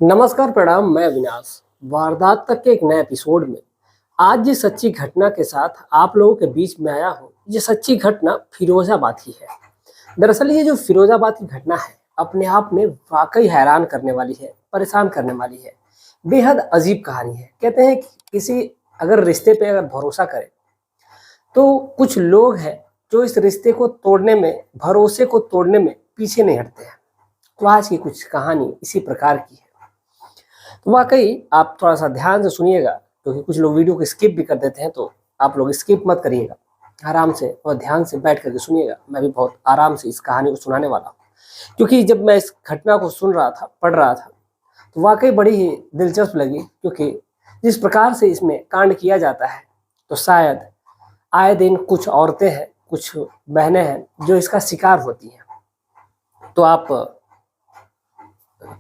नमस्कार, प्रणाम। मैं अविनाश। वारदात तक के एक नए एपिसोड में आज जिस सच्ची घटना के साथ आप लोगों के बीच में आया हूँ, ये सच्ची घटना फिरोजाबाद की है। दरअसल ये जो फिरोजाबाद की घटना है, अपने आप में वाकई हैरान करने वाली है, परेशान करने वाली है। बेहद अजीब कहानी है। कहते हैं कि किसी अगर रिश्ते पे अगर भरोसा करें तो कुछ लोग हैं जो इस रिश्ते को तोड़ने में, भरोसे को तोड़ने में पीछे नहीं हटते हैं। तो आज की कुछ कहानी इसी प्रकार की है। तो वाकई आप थोड़ा-सा ध्यान से सुनिएगा, क्योंकि कुछ लोग वीडियो को स्किप भी कर देते हैं, तो आप लोग स्किप मत करिएगा। आराम से और ध्यान से बैठ कर के सुनिएगा। मैं भी बहुत आराम से इस कहानी को सुनाने वाला हूँ। क्योंकि जब मैं इस घटना को सुन रहा था, पढ़ रहा था, तो वाकई बड़ी ही दिलचस्प लगी, क्योंकि जिस प्रकार से इसमें कांड किया जाता है, तो शायद आए दिन कुछ औरतें हैं, कुछ बहनें हैं जो इसका शिकार होती हैं। तो आप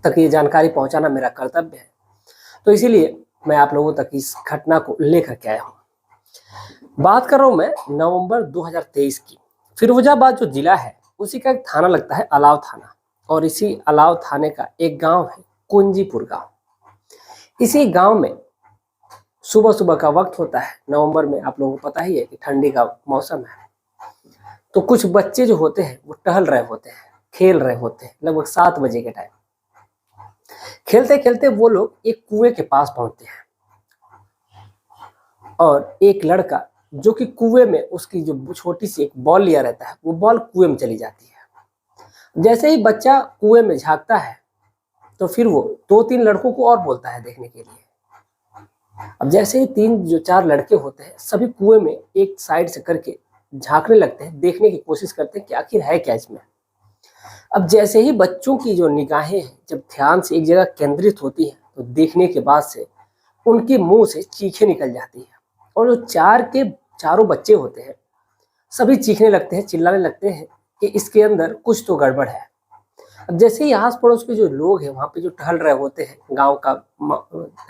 तक ये जानकारी पहुँचाना मेरा कर्तव्य है। तो इसीलिए मैं आप लोगों तक इस घटना को लेकर के आया हूँ। बात कर रहा हूँ मैं नवंबर 2023 की। फिरोजाबाद जो जिला है, उसी का एक थाना लगता है अलाव थाना, और इसी अलाव थाने का एक गांव है कुंजीपुर गांव। इसी गांव में सुबह सुबह का वक्त होता है। नवंबर में आप लोगों को पता ही है कि ठंडी का मौसम है। तो कुछ बच्चे जो होते हैं वो टहल रहे होते हैं, खेल रहे होते हैं, लगभग 7 बजे के टाइम। खेलते खेलते वो लोग एक कुएं के पास पहुंचते हैं, और एक लड़का जो कि कुएं में उसकी जो छोटी सी एक बॉल लिया रहता है, वो बॉल कुएं में चली जाती है। जैसे ही बच्चा कुएं में झांकता है, तो फिर वो 2-3 लड़कों को और बोलता है देखने के लिए। अब जैसे ही 3-4 लड़के होते हैं, सभी कुएं में एक साइड से करके झांकने लगते हैं, देखने की कोशिश करते हैं कि आखिर है क्या इसमें। अब जैसे ही बच्चों की जो निगाहें हैं जब ध्यान से एक जगह केंद्रित होती हैं, तो देखने के बाद से उनके मुंह से चीखें निकल जाती हैं, और जो 4 के चारों बच्चे होते हैं, सभी चीखने लगते हैं, चिल्लाने लगते हैं कि इसके अंदर कुछ तो गड़बड़ है। अब जैसे ही आस पड़ोस के जो लोग हैं, वहाँ पे जो टहल रहे होते हैं, गांव का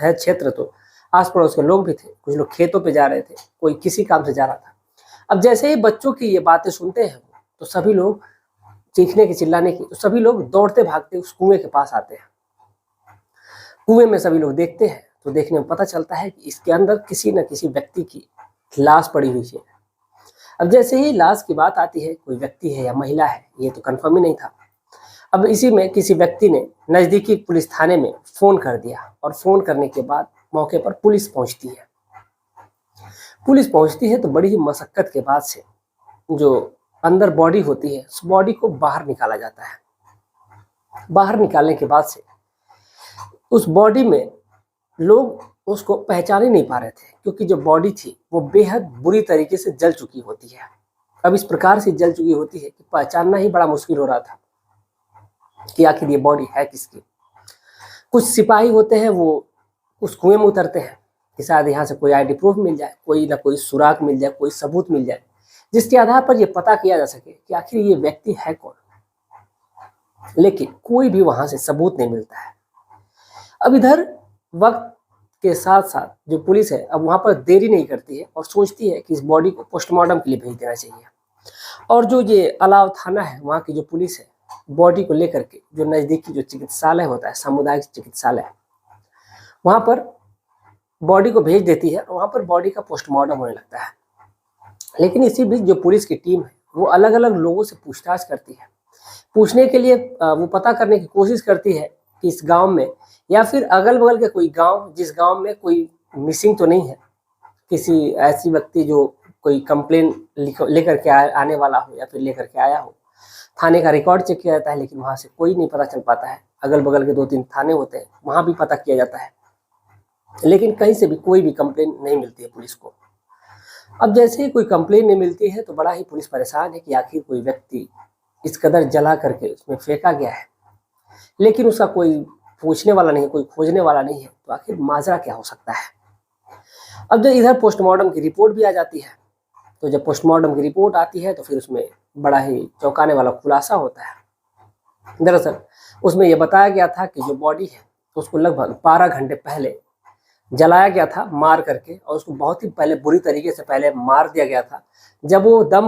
है क्षेत्र, तो आस पड़ोस के लोग भी थे। कुछ लोग खेतों पे जा रहे थे, कोई किसी काम से जा रहा था। अब जैसे ही बच्चों की ये बातें सुनते हैं, तो सभी लोग चीखने की, चिल्लाने की, तो सभी लोग दौड़ते भागते उस कुएं के पास आते हैं। कुएं में सभी लोग देखते हैं, तो देखने में पता चलता है कि इसके अंदर किसी न किसी व्यक्ति की लाश पड़ी हुई है। अब जैसे ही लाश की बात आती है, कोई व्यक्ति है या महिला है, ये तो कंफर्म ही नहीं था। अब इसी में किसी व्यक्ति ने नजदीकी पुलिस थाने में फोन कर दिया, और फोन करने के बाद मौके पर पुलिस पहुंचती है। पुलिस पहुंचती है तो बड़ी ही मशक्कत के बाद से जो अंदर बॉडी होती है, उस बॉडी को बाहर निकाला जाता है। बाहर निकालने के बाद से उस बॉडी में लोग उसको पहचान ही नहीं पा रहे थे, क्योंकि जो बॉडी थी वो बेहद बुरी तरीके से जल चुकी होती है। अब इस प्रकार से जल चुकी होती है कि पहचानना ही बड़ा मुश्किल हो रहा था कि आखिर ये बॉडी है किसकी। कुछ सिपाही होते हैं, वो उस कुएं में उतरते हैं कि शायद यहाँ से कोई आईडी प्रूफ मिल जाए, कोई ना कोई सुराग मिल जाए, कोई सबूत मिल जाए, जिसके आधार पर यह पता किया जा सके कि आखिर ये व्यक्ति है कौन। लेकिन कोई भी वहां से सबूत नहीं मिलता है। अब इधर वक्त के साथ साथ जो पुलिस है, अब वहां पर देरी नहीं करती है, और सोचती है कि इस बॉडी को पोस्टमार्टम के लिए भेज देना चाहिए। और जो ये अलाव थाना है, वहाँ की जो पुलिस है, बॉडी को लेकर के जो नजदीकी जो चिकित्सालय होता है, सामुदायिक चिकित्सालय, वहां पर बॉडी को भेज देती है, और वहां पर बॉडी का पोस्टमार्टम होने लगता है। लेकिन इसी बीच जो पुलिस की टीम है, वो अलग अलग लोगों से पूछताछ करती है। पूछने के लिए वो पता करने की कोशिश करती है कि इस गांव में या फिर अगल बगल के कोई गांव, जिस गांव में कोई मिसिंग तो नहीं है, किसी ऐसी व्यक्ति जो कोई कंप्लेन लेकर के आने वाला हो या फिर लेकर के आया हो। थाने का रिकॉर्ड चेक किया जाता है, लेकिन वहां से कोई नहीं पता चल पाता है। अगल बगल के 2-3 थाने होते हैं, वहां भी पता किया जाता है, लेकिन कहीं से भी कोई भी कंप्लेन नहीं मिलती है पुलिस को। अब जैसे ही कोई कंप्लेन नहीं मिलती है, तो बड़ा ही पुलिस परेशान है कि आखिर कोई व्यक्ति इस कदर जला करके उसमें फेंका गया है, लेकिन उसका कोई पूछने वाला नहीं है, कोई खोजने वाला नहीं है। तो आखिर माजरा क्या हो सकता है। अब जब इधर पोस्टमार्टम की रिपोर्ट भी आ जाती है, तो जब पोस्टमार्टम की रिपोर्ट आती है, तो फिर उसमें बड़ा ही चौंकाने वाला खुलासा होता है। दरअसल उसमें यह बताया गया था कि जो बॉडी है, तो उसको लगभग 12 घंटे पहले जलाया गया था, मार करके, और उसको बहुत ही पहले बुरी तरीके से पहले मार दिया गया था। जब वो दम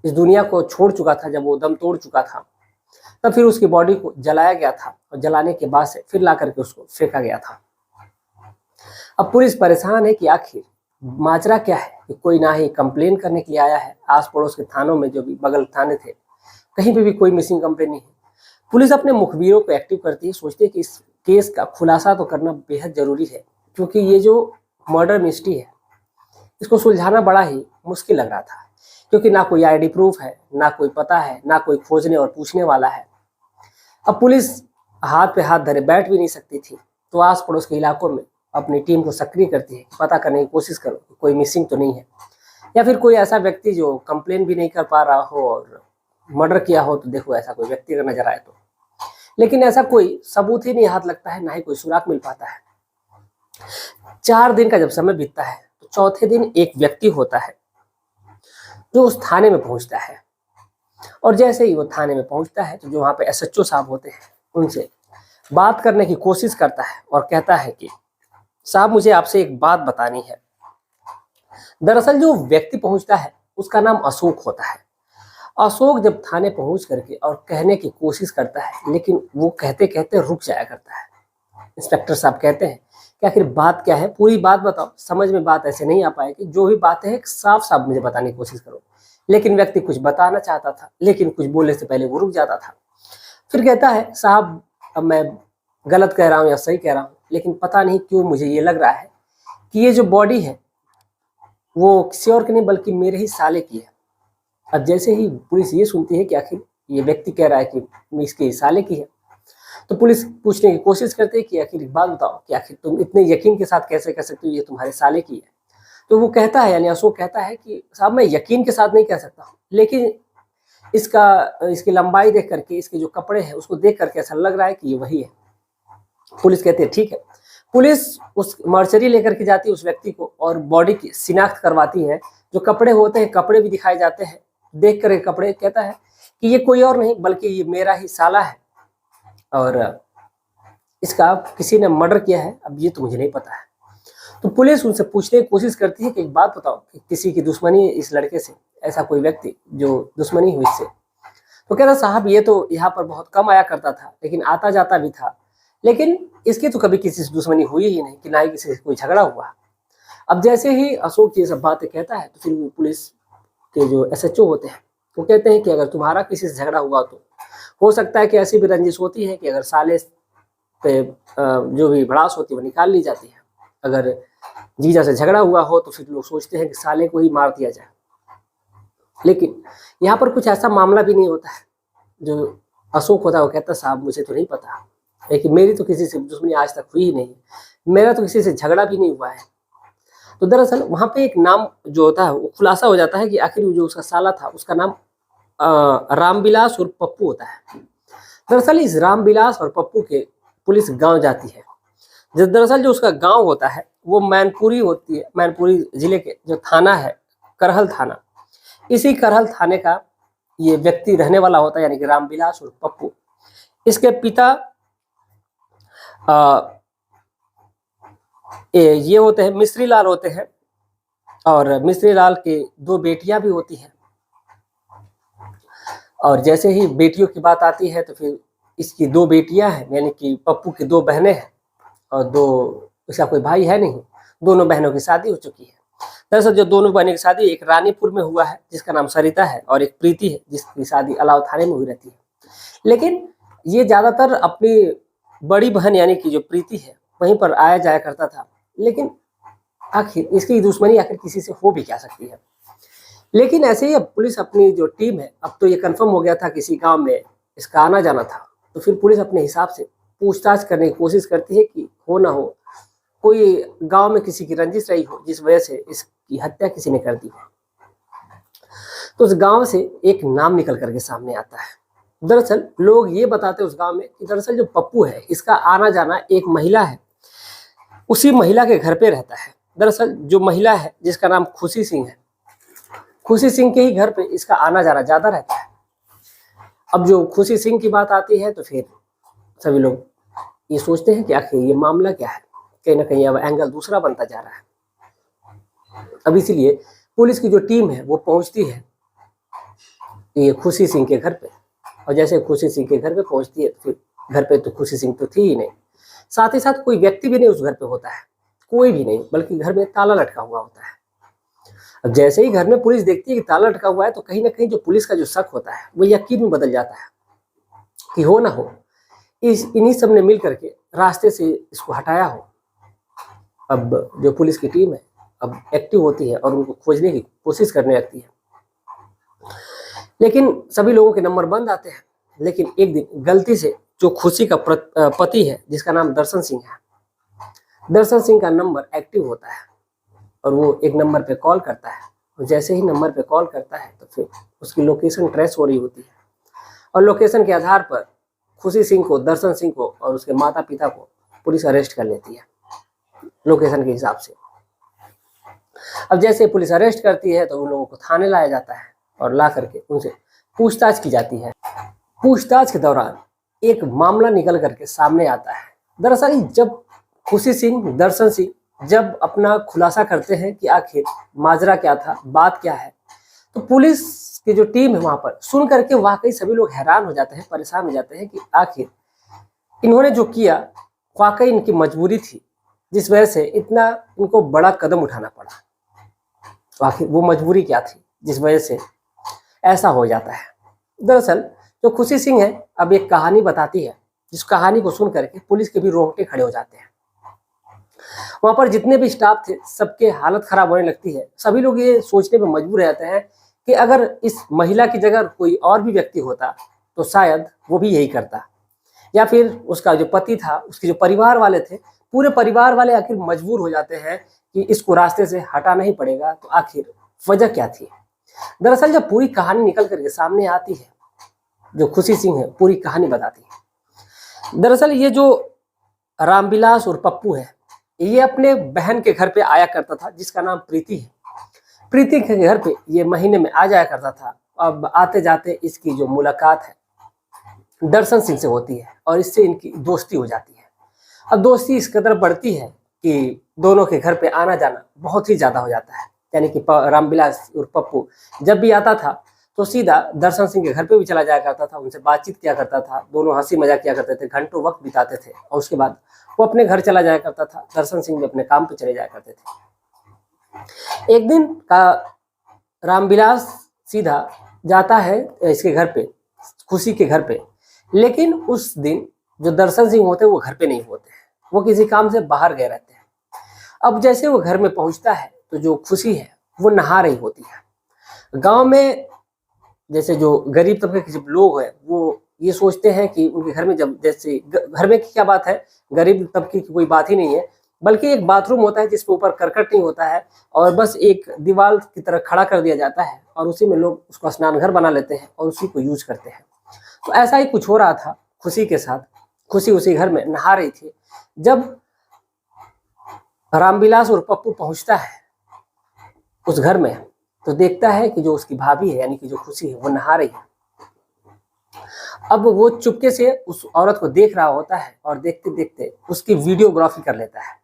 इस दुनिया को छोड़ चुका था, जब वो दम तोड़ चुका था, तब फिर उसकी बॉडी को जलाया गया था, और जलाने के बाद से फिर ला करके उसको फेंका गया था। अब पुलिस परेशान है कि आखिर माजरा क्या है कि कोई ना ही कंप्लेन करने के लिए आया है। आस पड़ोस के थानों में जो भी बगल थाने थे कहीं पे भी कोई मिसिंग कंप्लेन नहीं है। पुलिस अपने मुखबिरों को एक्टिव करती है, सोचती है कि इस केस का खुलासा तो करना बेहद जरूरी है, क्योंकि ये जो मर्डर मिस्ट्री है इसको सुलझाना बड़ा ही मुश्किल लग रहा था, क्योंकि ना कोई आईडी प्रूफ है, ना कोई पता है, ना कोई खोजने और पूछने वाला है। अब पुलिस हाथ पे हाथ धरे बैठ भी नहीं सकती थी, तो आस पड़ोस के इलाकों में अपनी टीम को सक्रिय करती है, पता करने की कोशिश करो कि कोई मिसिंग तो नहीं है, या फिर कोई ऐसा व्यक्ति जो कंप्लेन भी नहीं कर पा रहा हो और मर्डर किया हो, तो देखो ऐसा कोई व्यक्ति अगर नजर आए तो। लेकिन ऐसा कोई सबूत ही नहीं हाथ लगता है, ना ही कोई सुराग मिल पाता है। 4 दिन का जब समय बीतता है तो चौथे दिन एक व्यक्ति होता है जो उस थाने में पहुंचता है, और जैसे ही वो थाने में पहुंचता है तो जो वहां पे एसएचओ साहब होते हैं उनसे बात करने की कोशिश करता है और कहता है कि साहब मुझे आपसे एक बात बतानी है। दरअसल जो व्यक्ति पहुंचता है उसका नाम अशोक होता है। अशोक जब थाने पहुंच करके और कहने की कोशिश करता है, लेकिन वो कहते कहते रुक जाया करता है। इंस्पेक्टर साहब कहते हैं कि आखिर बात क्या है, पूरी बात बताओ, समझ में बात ऐसे नहीं आ पाएगी, जो भी बातें हैं साफ साफ मुझे बताने की कोशिश करो। लेकिन व्यक्ति कुछ बताना चाहता था, लेकिन कुछ बोलने से पहले वो रुक जाता था। फिर कहता है साहब अब मैं गलत कह रहा हूँ या सही कह रहा हूँ, लेकिन पता नहीं क्यों मुझे ये लग रहा है कि ये जो बॉडी है वो किसी और की नहीं बल्कि मेरे ही साले की है। अब जैसे ही पुलिस ये सुनती है कि आखिर ये व्यक्ति कह रहा है कि इसके साले की है, तो पुलिस पूछने की कोशिश करती है कि आखिर एक बात बताओ कि आखिर तुम इतने यकीन के साथ कैसे कह सकते हो ये तुम्हारे साले की है। तो वो कहता है, यानी अशोक कहता है कि साहब मैं यकीन के साथ नहीं कह सकता, लेकिन इसकी लंबाई देख करके, इसके जो कपड़े हैं उसको देख करके ऐसा लग रहा है कि ये वही है। पुलिस कहती है ठीक है। पुलिस उस मर्चरी लेकर के जाती है उस व्यक्ति को और बॉडी की शिनाख्त करवाती है। जो कपड़े होते हैं, कपड़े भी दिखाए जाते हैं। देख कर कपड़े कहता है कि ये कोई और नहीं बल्कि ये मेरा ही साला है, और इसका किसी ने मर्डर किया है, अब ये तो मुझे नहीं पता है। तो पुलिस उनसे पूछने की कोशिश करती है कि एक बात बताओ कि किसी की दुश्मनी इस लड़के से, ऐसा कोई व्यक्ति जो दुश्मनी हुई इससे। तो कहता साहब ये तो यहाँ पर बहुत कम आया करता था, लेकिन आता जाता भी था, लेकिन इसकी तो कभी किसी से दुश्मनी हुई ही नहीं कि ना ही किसी से कोई झगड़ा हुआ। अब जैसे ही अशोक ये सब बातें कहता है तो फिर वो पुलिस के जो एसएचओ होते हैं वो कहते हैं कि अगर तुम्हारा किसी से झगड़ा हुआ तो हो सकता है कि ऐसी भी रंजिश होती है कि अगर साले पे जो भी भड़ास होती है वो निकाल ली जाती है। अगर जीजा से झगड़ा हुआ हो तो फिर लोग सोचते हैं कि साले को ही मार दिया जाए, लेकिन यहाँ पर कुछ ऐसा मामला भी नहीं होता है। जो अशोक होता है वो कहता है साहब मुझे तो नहीं पता, लेकिन मेरी तो किसी से दुश्मनी आज तक हुई ही नहीं, मेरा तो किसी से झगड़ा भी नहीं हुआ है। तो दरअसल वहां पे एक नाम जो होता है वो खुलासा हो जाता है कि आखिर जो उसका साला था उसका नाम रामविलास और पप्पू होता है। दरअसल इस रामविलास और पप्पू के पुलिस गांव जाती है। दरअसल जो उसका गांव होता है वो मैनपुरी होती है, मैनपुरी जिले के जो थाना है करहल थाना, इसी करहल थाने का ये व्यक्ति रहने वाला होता है, यानी कि रामविलास और पप्पू। इसके पिता ये होते हैं मिस्त्री लाल होते हैं, और मिस्त्री लाल के 2 बेटियां भी होती हैं। और जैसे ही बेटियों की बात आती है तो फिर इसकी 2 बेटियां हैं, यानी कि पप्पू की 2 बहनें हैं और 2 इसका कोई भाई है नहीं। दोनों बहनों की शादी हो चुकी है। दरअसल जो दोनों बहनों की शादी एक रानीपुर में हुआ है जिसका नाम सरिता है, और एक प्रीति है जिसकी शादी अलाव थाने में हुई रहती है। लेकिन ये ज्यादातर अपनी बड़ी बहन यानी कि जो प्रीति है वहीं पर आया जाया करता था, लेकिन आखिर इसकी दुश्मनी आखिर किसी से हो भी क्या सकती है। लेकिन ऐसे ही अब पुलिस अपनी जो टीम है, अब तो ये कंफर्म हो गया था किसी गांव में इसका आना जाना था, तो फिर पुलिस अपने हिसाब से पूछताछ करने की कोशिश करती है कि हो ना हो कोई गांव में किसी की रंजिश रही हो जिस वजह से इसकी हत्या किसी ने कर दी हो। तो उस गांव से एक नाम निकल करके सामने आता है। दरअसल लोग ये बताते हैं उस गांव में कि दरअसल जो पप्पू है इसका आना जाना एक महिला है, उसी महिला के घर पे रहता है। दरअसल जो महिला है जिसका नाम खुशी सिंह है, खुशी सिंह के ही घर पे इसका आना जाना ज्यादा रहता है। अब जो खुशी सिंह की बात आती है तो फिर सभी लोग ये सोचते हैं कि आखिर ये मामला क्या है, कहीं ना कहीं अब एंगल दूसरा बनता जा रहा है। अब इसीलिए पुलिस की जो टीम है वो पहुंचती है ये खुशी सिंह के घर पे, और जैसे खुशी सिंह के घर पे पहुंचती है तो फिर घर पे तो खुशी सिंह तो थी ही नहीं, साथ ही साथ कोई व्यक्ति भी नहीं उस घर पे होता है, कोई भी नहीं, बल्कि घर में ताला लटका हुआ होता है। अब जैसे ही घर में पुलिस देखती है कि ताला लटका हुआ है, तो कहीं ना कहीं जो पुलिस का जो शक होता है वो यकीन में बदल जाता है कि हो ना हो इन्हीं सब ने मिल करके रास्ते से इसको हटाया हो। अब जो पुलिस की टीम है अब एक्टिव होती है और उनको खोजने की कोशिश करने लगती है, लेकिन सभी लोगों के नंबर बंद आते हैं। लेकिन एक दिन गलती से जो खुशी का पति है, जिसका नाम दर्शन सिंह है, दर्शन सिंह का नंबर एक्टिव होता है और वो एक नंबर पे कॉल करता है। और जैसे ही नंबर पे कॉल करता है तो फिर उसकी लोकेशन ट्रेस हो रही होती है और लोकेशन के आधार पर खुशी सिंह को, दर्शन सिंह को और उसके माता पिता को पुलिस अरेस्ट कर लेती है लोकेशन के हिसाब से। अब जैसे पुलिस अरेस्ट करती है तो उन लोगों को थाने लाया जाता है और ला करके उनसे पूछताछ की जाती है। पूछताछ के दौरान एक मामला निकल करके सामने आता है। दरअसल जब खुशी सिंह, दर्शन सिंह जब अपना खुलासा करते हैं कि आखिर माजरा क्या था, बात क्या है, तो पुलिस की जो टीम है वहां पर सुन करके वाकई सभी लोग हैरान हो जाते हैं, परेशान हो जाते हैं कि आखिर इन्होंने जो किया वाकई इनकी मजबूरी थी, जिस वजह से इतना इनको बड़ा कदम उठाना पड़ा। तो आखिर वो मजबूरी क्या थी जिस वजह से ऐसा हो जाता है। दरअसल जो खुशी सिंह है अब एक कहानी बताती है, जिस कहानी को सुन करके पुलिस के भी रोंगटे खड़े हो जाते हैं। वहां पर जितने भी स्टाफ थे सबके हालत खराब होने लगती है। सभी लोग ये सोचने पर मजबूर रहते हैं कि अगर इस महिला की जगह कोई और भी व्यक्ति होता तो शायद वो भी यही करता, या फिर उसका जो पति था, उसके जो परिवार वाले थे, पूरे परिवार वाले आखिर मजबूर हो जाते हैं कि इसको रास्ते से हटाना ही पड़ेगा। तो आखिर वजह क्या थी? दरअसल जब पूरी कहानी निकल करके सामने आती है, जो खुशी सिंह है पूरी कहानी बताती है। दरअसल ये जो रामविलास और पप्पू है, ये अपने बहन के घर पे आया करता था, जिसका नाम प्रीति है। प्रीति के घर पे ये महीने में आ जाया करता था। अब आते जाते इसकी जो मुलाकात है दर्शन सिंह से होती है और इससे इनकी दोस्ती हो जाती है। अब दोस्ती इस कदर बढ़ती है कि दोनों के घर पे आना जाना बहुत ही ज्यादा हो जाता है। यानी कि रामविलास और पप्पू जब भी आता था तो सीधा दर्शन सिंह के घर पे भी चला जाया करता था, उनसे बातचीत किया करता था, दोनों हंसी मजाक किया करते थे, घंटों वक्त बिताते थे और उसके बाद वो अपने घर चला जाया करता था। दर्शन सिंह भी अपने काम पे चले जाया करते थे। एक दिन का रामविलास सीधा जाता है इसके घर पे, खुशी के घर पे, लेकिन उस दिन जो दर्शन सिंह होते हैं वो घर पे नहीं होते, वो किसी काम से बाहर गए रहते हैं। अब जैसे वो घर में पहुंचता है तो जो खुशी है वो नहा रही होती है। गांव में जैसे जो गरीब तबके के जो लोग हैं वो ये सोचते हैं कि उनके घर में, जब जैसे घर में क्या बात है, गरीब तबके की कोई बात ही नहीं है, बल्कि एक बाथरूम होता है जिसके ऊपर करकट नहीं होता है और बस एक दीवार की तरह खड़ा कर दिया जाता है और उसी में लोग उसको स्नान घर बना लेते हैं और उसी को यूज करते हैं। तो ऐसा ही कुछ हो रहा था खुशी के साथ। खुशी उसी घर में नहा रही थी। जब रामविलास और पप्पू पहुंचता है उस घर में तो देखता है कि जो उसकी भाभी है यानी कि जो खुशी है वो नहा रही है। अब वो चुपके से उस औरत को देख रहा होता है और देखते देखते उसकी वीडियोग्राफी कर लेता है,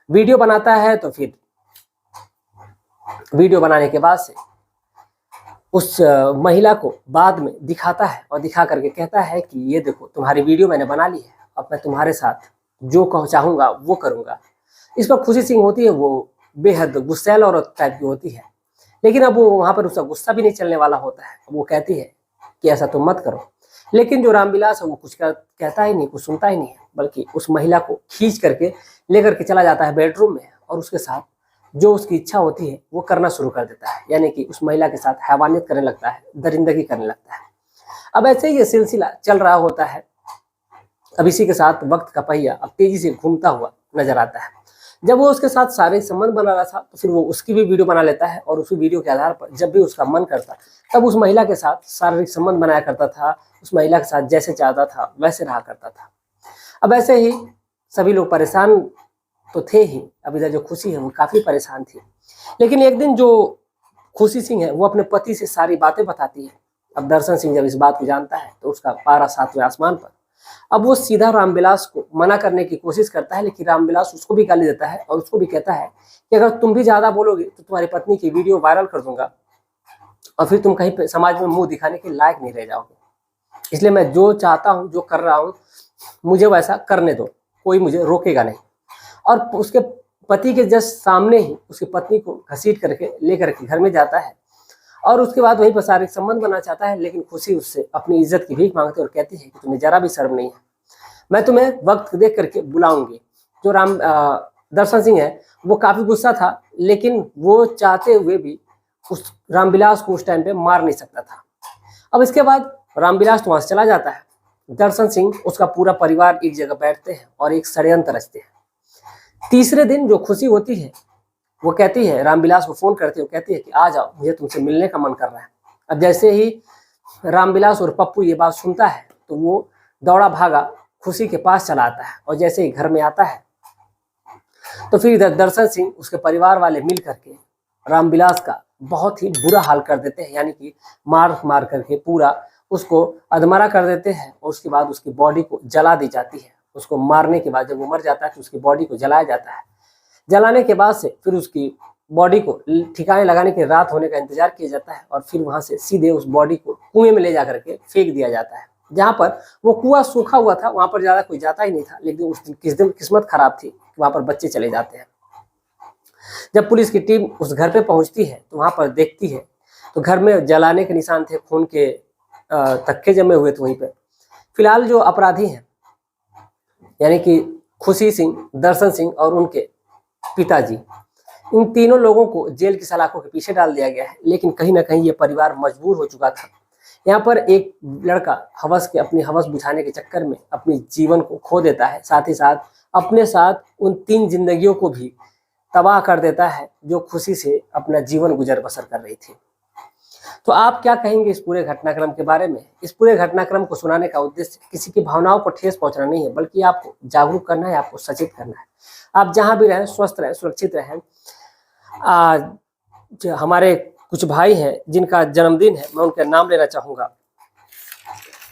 वीडियो बनाता है। तो फिर वीडियो बनाने के बाद से उस महिला को बाद में दिखाता है और दिखा करके कहता है कि ये देखो तुम्हारी वीडियो मैंने बना ली है, अब मैं तुम्हारे साथ जो चाहूंगा वो करूंगा। इस पर खुशी सिंह होती है वो बेहद गुस्सैल औरत टाइप की होती है, लेकिन अब वो वहां पर उसका गुस्सा भी नहीं चलने वाला होता है। वो कहती है कि ऐसा तुम मत करो, लेकिन जो रामविलास है वो कुछ कहता ही नहीं, कुछ सुनता ही नहीं है, बल्कि उस महिला को खींच करके लेकर के चला जाता है बेडरूम में और उसके साथ जो उसकी इच्छा होती है वो करना शुरू कर देता है। यानी कि उस महिला के साथ हैवानियत करने लगता है, दरिंदगी करने लगता है। अब ऐसे ही ये सिलसिला चल रहा होता है। अब इसी के साथ वक्त का पहिया अब तेजी से घूमता हुआ नजर आता है। जब वो उसके साथ शारीरिक संबंध बना रहा था तो फिर वो उसकी भी वीडियो बना लेता है और उसी वीडियो के आधार पर जब भी उसका मन करता तब उस महिला के साथ शारीरिक संबंध बनाया करता था, उस महिला के साथ जैसे चाहता था वैसे रहा करता था। अब ऐसे ही सभी लोग परेशान तो थे ही। अब इधर जो खुशी है वो काफी परेशान थी। लेकिन एक दिन जो खुशी सिंह है वो अपने पति से सारी बातें बताती है। अब दर्शन सिंह जब इस बात को जानता है तो उसका पारा 7वें आसमान पर। अब वो सीधा रामविलास को मना करने की कोशिश करता है, लेकिन रामविलास उसको भी गाली देता है और उसको भी कहता है कि अगर तुम भी ज्यादा बोलोगे तो तुम्हारी पत्नी की वीडियो वायरल कर दूंगा और फिर तुम कहीं पे समाज में मुंह दिखाने के लायक नहीं रह जाओगे। इसलिए मैं जो चाहता हूँ, जो कर रहा हूँ, मुझे वैसा करने दो, कोई मुझे रोकेगा नहीं। और उसके पति के जस्ट सामने ही उसकी पत्नी को घसीट करके लेकर के घर में जाता है और उसके बाद वहीं पर शारीरिक संबंध बनाना चाहता है। लेकिन खुशी उससे अपनी इज्जत की भीख मांगती है और कहती है कि तुम्हें जरा भी शर्म नहीं है, मैं तुम्हें वक्त देख करके बुलाऊंगी। जो दर्शन सिंह है वो काफी गुस्सा था, लेकिन वो चाहते हुए भी उस रामविलास को उस टाइम पे मार नहीं सकता था। अब इसके बाद रामविलास तो वहां से चला जाता है। दर्शन सिंह, उसका पूरा परिवार एक जगह बैठते हैं और एक षड्यंत्र रचते हैं। तीसरे दिन जो खुशी होती है वो कहती है, रामविलास को फोन करती है, वो कहती है कि आ जाओ, मुझे तुमसे मिलने का मन कर रहा है। अब जैसे ही रामविलास और पप्पू ये बात सुनता है तो वो दौड़ा भागा खुशी के पास चला आता है और जैसे ही घर में आता है तो फिर इधर दर्शन सिंह, उसके परिवार वाले मिल करके रामविलास का बहुत ही बुरा हाल कर देते हैं, यानी कि मार मार करके पूरा उसको अधमरा कर देते हैं और उसके बाद उसकी बॉडी को जला दी जाती है। उसको मारने के बाद जब वो मर जाता है तो उसकी बॉडी को जलाया जाता है। जलाने के बाद से फिर उसकी बॉडी को ठिकाने लगाने के रात होने का इंतजार किया जाता है और फिर वहां से सीधे उस बॉडी को कुएं में ले जा करके फेंक दिया जाता है। जहाँ पर वो कुआं सूखा हुआ था वहां पर ज्यादा कोई जाता ही नहीं था, लेकिन उस दिन किस्मत खराब थी, वहां पर बच्चे चले जाते हैं। जब पुलिस की टीम उस घर पे पहुंचती है तो वहां पर देखती है तो घर में जलाने के निशान थे, खून के तक्के जमे हुए थे वहीं पे। फिलहाल जो अपराधी हैं यानी कि खुशी सिंह, दर्शन सिंह और उनके पिताजी, इन तीनों लोगों को जेल की सलाखों के पीछे डाल दिया गया है। लेकिन कहीं ना कहीं ये परिवार मजबूर हो चुका था। यहाँ पर एक लड़का अपनी हवस बुझाने के चक्कर में अपनी जीवन को खो देता है, साथ ही साथ अपने साथ उन 3 जिंदगियों को भी तबाह कर देता है जो खुशी से अपना जीवन गुजर बसर कर रही थी। तो आप क्या कहेंगे इस पूरे घटनाक्रम के बारे में? इस पूरे घटनाक्रम को सुनाने का उद्देश्य किसी की भावनाओं को ठेस पहुंचना नहीं है, बल्कि आपको जागरूक करना है, आपको सचेत करना है। आप जहां भी रहें स्वस्थ रहें, सुरक्षित रहें। आज हमारे कुछ भाई हैं जिनका जन्मदिन है, मैं उनका नाम लेना चाहूँगा।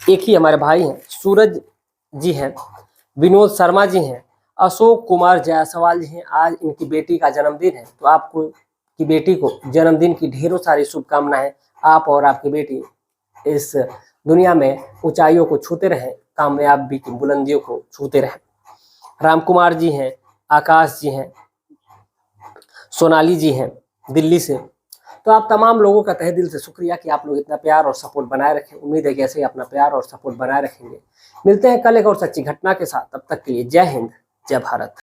एक ही हमारे भाई हैं, सूरज जी हैं, विनोद शर्मा जी हैं, अशोक कुमार जायसवाल जी हैं। आज इनकी बेटी का जन्मदिन है, तो आपको की बेटी को जन्मदिन की ढेरों सारी शुभकामनाएं। आप और आपकी बेटी इस दुनिया में ऊंचाइयों को छूते रहें, कामयाबी की बुलंदियों को छूते रहें। राम कुमार जी हैं, आकाश जी हैं, सोनाली जी हैं दिल्ली से। तो आप तमाम लोगों का तहे दिल से शुक्रिया कि आप लोग इतना प्यार और सपोर्ट बनाए रखें। उम्मीद है कि ऐसे ही अपना प्यार और सपोर्ट बनाए रखेंगे। मिलते हैं कल एक और सच्ची घटना के साथ, तब तक के लिए जय हिंद, जय भारत।